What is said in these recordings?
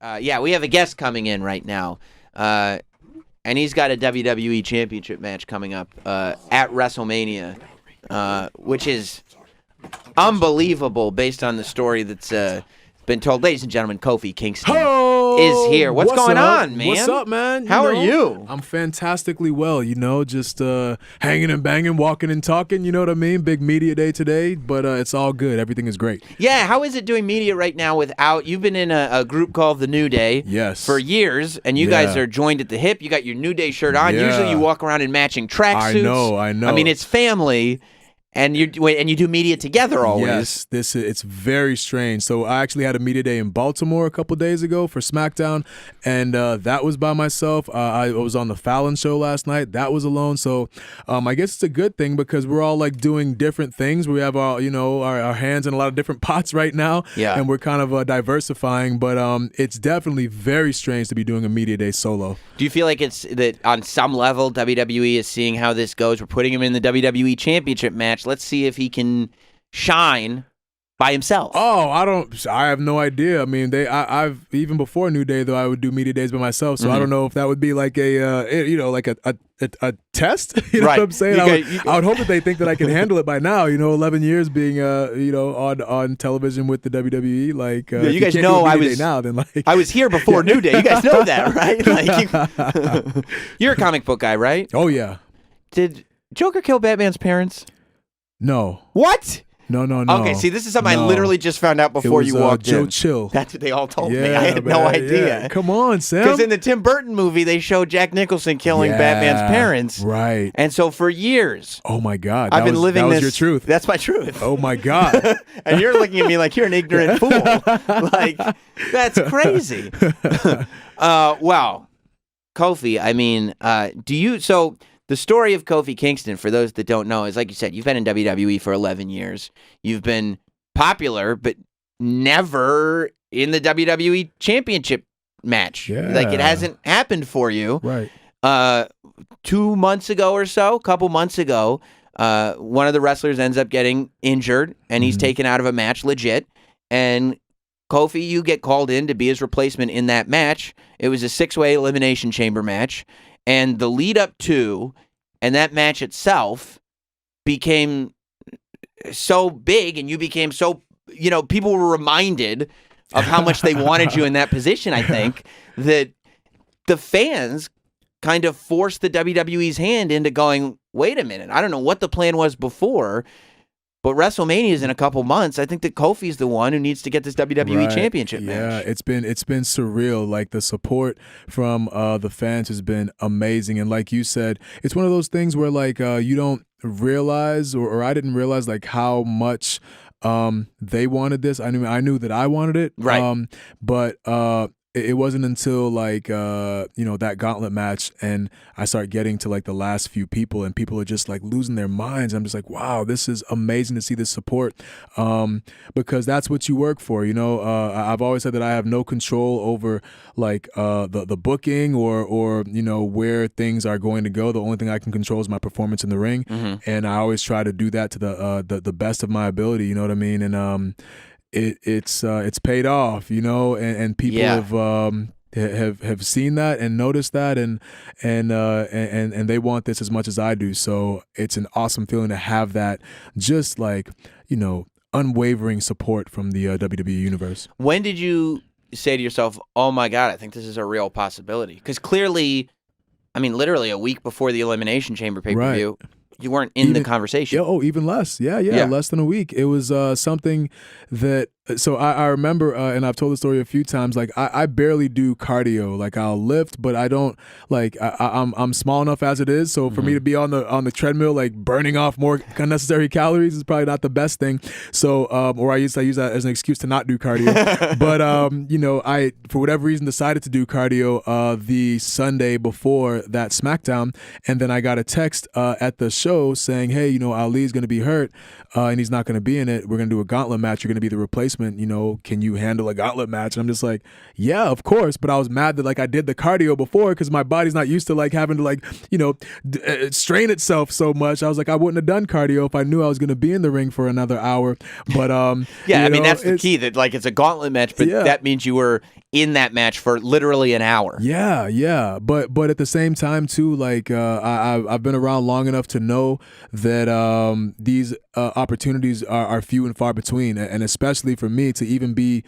Yeah, we have a guest coming in right now. And he's got a WWE Championship match coming up at Wrestlemania, which is unbelievable based on the story that's been told. Ladies and gentlemen, Kofi Kingston is here. What's going on, man? What's up, man? How are you? I'm fantastically well, just hanging and banging, walking and talking, you know what I mean? Big media day today, but it's all good. Everything is great. Yeah, how is it doing media right now without, you've been in a group called The New Day for years, and you guys are joined at the hip. You got your New Day shirt on. Usually you walk around in matching tracksuits. I know. I mean, it's family. And you do media together always. Yes, it's very strange. So I actually had a media day in Baltimore a couple days ago for SmackDown, and that was by myself. I was on the Fallon show last night. That was alone. So I guess it's a good thing because we're all like doing different things. We have our hands in a lot of different pots right now, and we're kind of diversifying. But it's definitely very strange to be doing a media day solo. Do you feel like it's that on some level WWE is seeing how this goes? We're putting him in the WWE Championship match. Let's see if he can shine by himself. Oh, I have no idea. I mean, I've even before New Day though, I would do media days by myself. So I don't know if that would be like a test. You know what I'm saying? I would hope that they think that I can handle it by now. 11 years being on television with the WWE. Like you guys know I was here before New Day. You guys know that, right? Like you're a comic book guy, right? Oh yeah. Did Joker kill Batman's parents? No. What? No. Okay, see, this is something I literally just found out before you walked Joe in. Chill. That's what they all told me. I had no idea. Yeah. Come on, Sam. Because in the Tim Burton movie, they showed Jack Nicholson killing Batman's parents. Right. And so for years, oh my God, I've been living this. That was your truth. That's my truth. Oh my God. And you're looking at me like you're an ignorant fool. Like, that's crazy. Well, Kofi, I mean, so the story of Kofi Kingston, for those that don't know, is like you said, you've been in WWE for 11 years. You've been popular, but never in the WWE Championship match. Yeah. Like, it hasn't happened for you. Right. 2 months ago or so, a couple months ago, one of the wrestlers ends up getting injured, and he's taken out of a match legit. And Kofi, you get called in to be his replacement in that match. It was a 6-way elimination chamber match. And the lead up to, and that match itself became so big, and you became so, people were reminded of how much they wanted you in that position, I think, that the fans kind of forced the WWE's hand into going, wait a minute, I don't know what the plan was before, but WrestleMania is in a couple months. I think that Kofi's the one who needs to get this WWE Championship match. Yeah, it's been surreal. Like, the support from the fans has been amazing. And like you said, it's one of those things where like you don't realize, or I didn't realize like how much they wanted this. I knew that I wanted it. Right. But it wasn't until like that gauntlet match, and I start getting to like the last few people, and people are just like losing their minds. I'm just like, wow, this is amazing to see this support, because that's what you work for. I've always said that I have no control over like the booking or where things are going to go. The only thing I can control is my performance in the ring, and I always try to do that to the best of my ability. You know what I mean? And it's paid off, and people have seen that and noticed that, and they want this as much as I do. So it's an awesome feeling to have that, just like unwavering support from the WWE universe. When did you say to yourself, "Oh my God, I think this is a real possibility"? Because clearly, I mean, literally a week before the Elimination Chamber pay-per-view. Right. You weren't in the conversation. Even less. Yeah, less than a week. It was something that, so I remember, and I've told the story a few times, like I barely do cardio. Like, I'll lift, but I don't, like, I'm small enough as it is. So for me to be on the treadmill, like burning off more unnecessary calories is probably not the best thing. So, or I use that as an excuse to not do cardio. But, I, for whatever reason, decided to do cardio the Sunday before that SmackDown. And then I got a text at the show saying, hey, Ali's going to be hurt and he's not going to be in it. We're going to do a gauntlet match. You're going to be the replacement. Can you handle a gauntlet match? And I'm just like, yeah, of course. But I was mad that like I did the cardio before because my body's not used to like having to like, strain itself so much. I was like, I wouldn't have done cardio if I knew I was going to be in the ring for another hour. But yeah, I mean, that's the key, that like it's a gauntlet match, but that means you were in that match for literally an hour. Yeah. But at the same time too, like I've been around long enough to know that these opportunities are few and far between, and especially for me to even be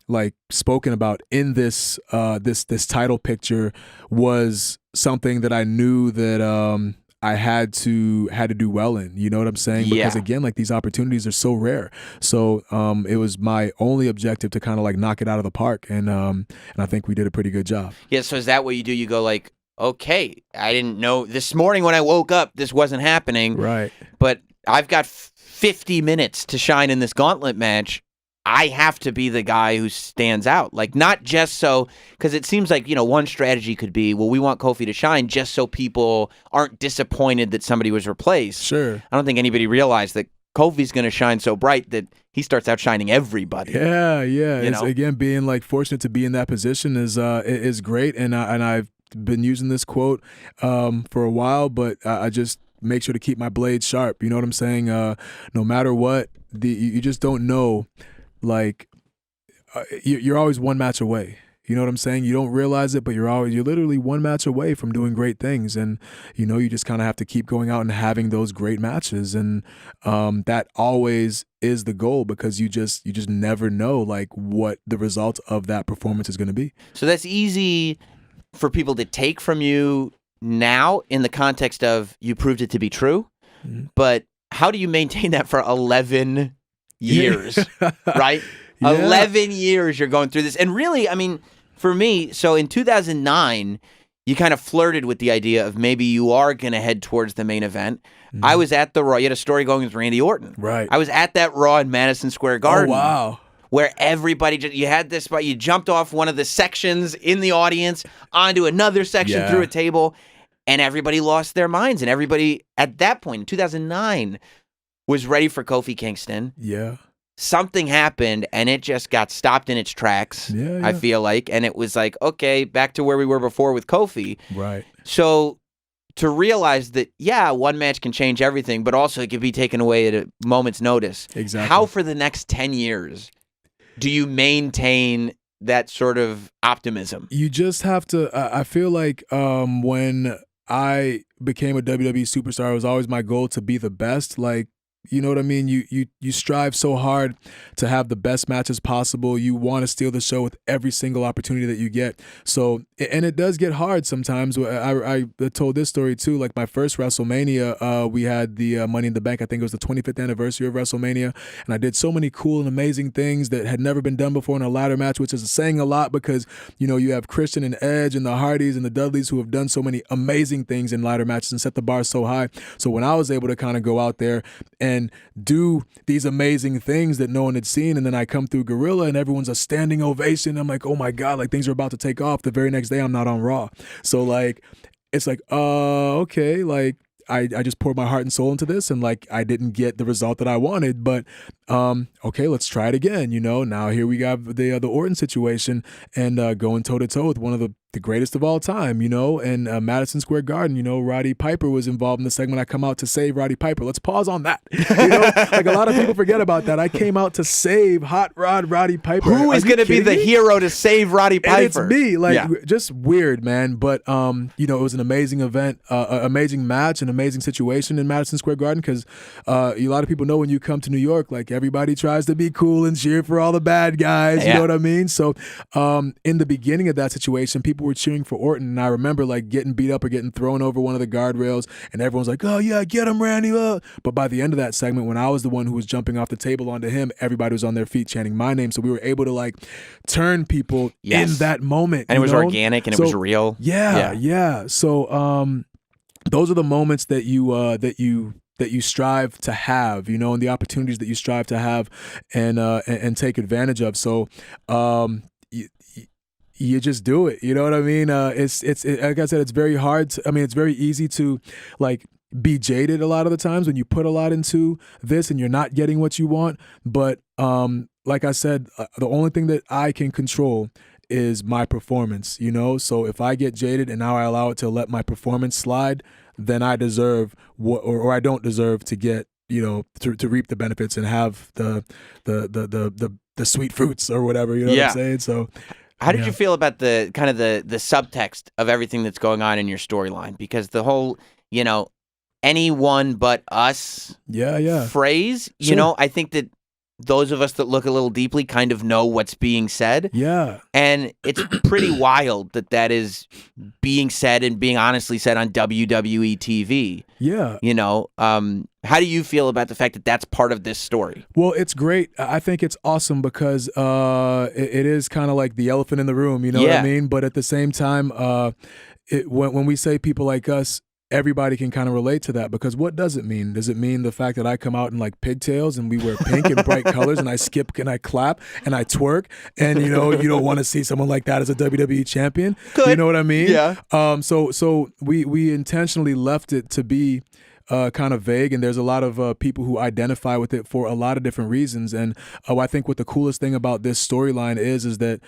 like spoken about in this this title picture was something that I knew that I had to do well in, you know what I'm saying? Because again, like these opportunities are so rare. So it was my only objective to kind of like knock it out of the park, and I think we did a pretty good job. Yeah. So is that what you do? You go like, okay, I didn't know this morning when I woke up this wasn't happening, right? But I've got 50 minutes to shine in this gauntlet match. I have to be the guy who stands out. Like, not just so, because it seems like, one strategy could be, well, we want Kofi to shine just so people aren't disappointed that somebody was replaced. Sure. I don't think anybody realized that Kofi's going to shine so bright that he starts outshining everybody. Yeah. It's, again, being like fortunate to be in that position is great. And I've been using this quote for a while, but I just make sure to keep my blade sharp. You know what I'm saying? No matter what, you just don't know. Like you're always one match away. You know what I'm saying? You don't realize it, but you're literally one match away from doing great things. And, you just kind of have to keep going out and having those great matches. And that always is the goal, because you just never know like what the result of that performance is going to be. So that's easy for people to take from you now in the context of you proved it to be true. Mm-hmm. But how do you maintain that for 11 years, right? Yeah. 11 years you're going through this. And really, I mean, for me, so in 2009, you kind of flirted with the idea of maybe you are going to head towards the main event. Mm-hmm. I was at the Raw. You had a story going with Randy Orton. Right. I was at that Raw in Madison Square Garden. Oh, wow. Where everybody, you had this, you jumped off one of the sections in the audience onto another section through a table, and everybody lost their minds. And everybody at that point in 2009 was ready for Kofi Kingston. Yeah. Something happened, and it just got stopped in its tracks, I feel like. And it was like, okay, back to where we were before with Kofi. Right. So to realize that, one match can change everything, but also it can be taken away at a moment's notice. Exactly. How for the next 10 years do you maintain that sort of optimism? You just have to, I feel like when I became a WWE superstar, it was always my goal to be the best. Like, you know what I mean? You strive so hard to have the best matches possible. You want to steal the show with every single opportunity that you get. So, and it does get hard sometimes. I told this story too. Like my first WrestleMania, we had the Money in the Bank. I think it was the 25th anniversary of WrestleMania. And I did so many cool and amazing things that had never been done before in a ladder match, which is saying a lot because, you have Christian and Edge and the Hardys and the Dudleys who have done so many amazing things in ladder matches and set the bar so high. So when I was able to kind of go out there and do these amazing things that no one had seen, and then I come through Gorilla and everyone's a standing ovation. I'm like, oh my God, like things are about to take off. The very next day I'm not on Raw. So like, it's like, okay, like I just poured my heart and soul into this, and like I didn't get the result that I wanted, but okay, let's try it again. Now here we got the Orton situation, and going toe to toe with one of the greatest of all time, and Madison Square Garden, Roddy Piper was involved in the segment. I come out to save Roddy Piper. Let's pause on that. Like a lot of people forget about that. I came out to save Hot Rod Roddy Piper. Who is going to be the hero to save Roddy Piper? And it's me. Like just weird, man. But it was an amazing event, amazing match, an amazing situation in Madison Square Garden, because a lot of people know when you come to New York, like everybody tries to be cool and cheer for all the bad guys. You know what I mean? So in the beginning of that situation, people were cheering for Orton, and I remember like getting beat up or getting thrown over one of the guardrails, and everyone's like, oh yeah, get him, Randy. But by the end of that segment, when I was the one who was jumping off the table onto him, everybody was on their feet chanting my name. So we were able to like turn people in that moment. And it was organic and it was real. Yeah. So those are the moments that you strive to have, and the opportunities that you strive to have and take advantage of. So you just do it. You know what I mean? It's like I said, it's very hard. It's very easy to like be jaded a lot of the times when you put a lot into this and you're not getting what you want. But like I said, the only thing that I can control is my performance, So if I get jaded and now I allow it to let my performance slide, then I deserve or I don't deserve to get, to reap the benefits and have the sweet fruits or whatever, what I'm saying? So How did you feel about the kind of the subtext of everything that's going on in your storyline? Because the whole, anyone but us phrase, I think that those of us that look a little deeply kind of know what's being said. Yeah. And it's pretty wild that is being said and being honestly said on WWE TV. Yeah. How do you feel about the fact that that's part of this story? Well, it's great. I think it's awesome because it is kind of like the elephant in the room, you know what I mean? But at the same time, when we say people like us, everybody can kind of relate to that, because what does it mean? Does it mean the fact that I come out in like pigtails and we wear pink and bright colors and I skip and I clap and I twerk and you don't want to see someone like that as a WWE champion? Good. You know what I mean? Yeah. So we intentionally left it to be kind of vague, and there's a lot of people who identify with it for a lot of different reasons. And I think what the coolest thing about this storyline is that,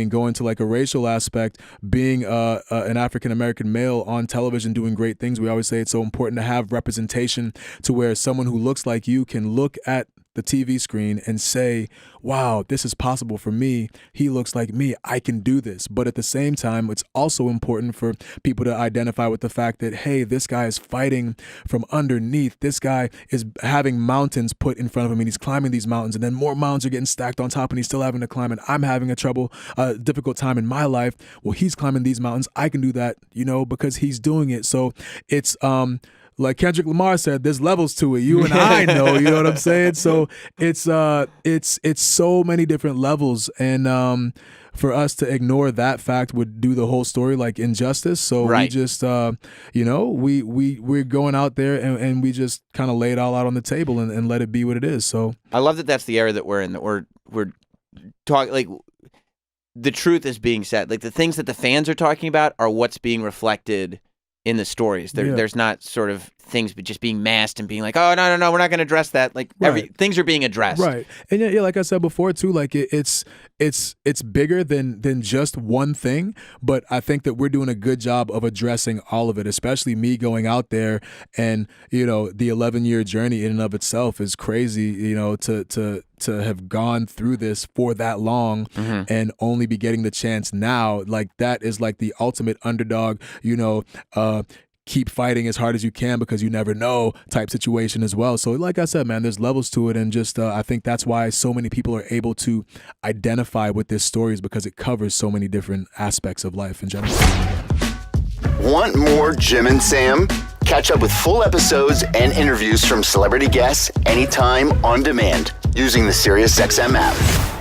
going to like a racial aspect, being an African-American male on television doing great things, we always say it's so important to have representation to where someone who looks like you can look at the TV screen and say, wow, this is possible for me. He looks like me. I can do this. But at the same time, it's also important for people to identify with the fact that, hey, this guy is fighting from underneath. This guy is having mountains put in front of him and he's climbing these mountains, and then more mountains are getting stacked on top and he's still having to climb, and I'm having a difficult time in my life. Well, he's climbing these mountains. I can do that, because he's doing it. So it's like Kendrick Lamar said, there's levels to it. You and I know, you know what I'm saying? So it's so many different levels, and for us to ignore that fact would do the whole story like injustice. So we just, we're going out there and we just kind of lay it all out on the table and let it be what it is. So I love that that's the era that we're in, that we're talking, like, the truth is being said. Like, the things that the fans are talking about are what's being reflected in the stories. There's not sort of things but just being masked and being like, oh, no, we're not going to address that. Like, things are being addressed. Right. And yeah, like I said before too, like it's bigger than just one thing, but I think that we're doing a good job of addressing all of it, especially me going out there, and the 11-year journey in and of itself is crazy, to have gone through this for that long and only be getting the chance now. Like, that is like the ultimate underdog, keep fighting as hard as you can because you never know type situation as well. So like I said, man, there's levels to it, and just I think that's why so many people are able to identify with this story, is because it covers so many different aspects of life in general. Want more Jim and Sam? Catch up with full episodes and interviews from celebrity guests anytime on demand using the SiriusXM app.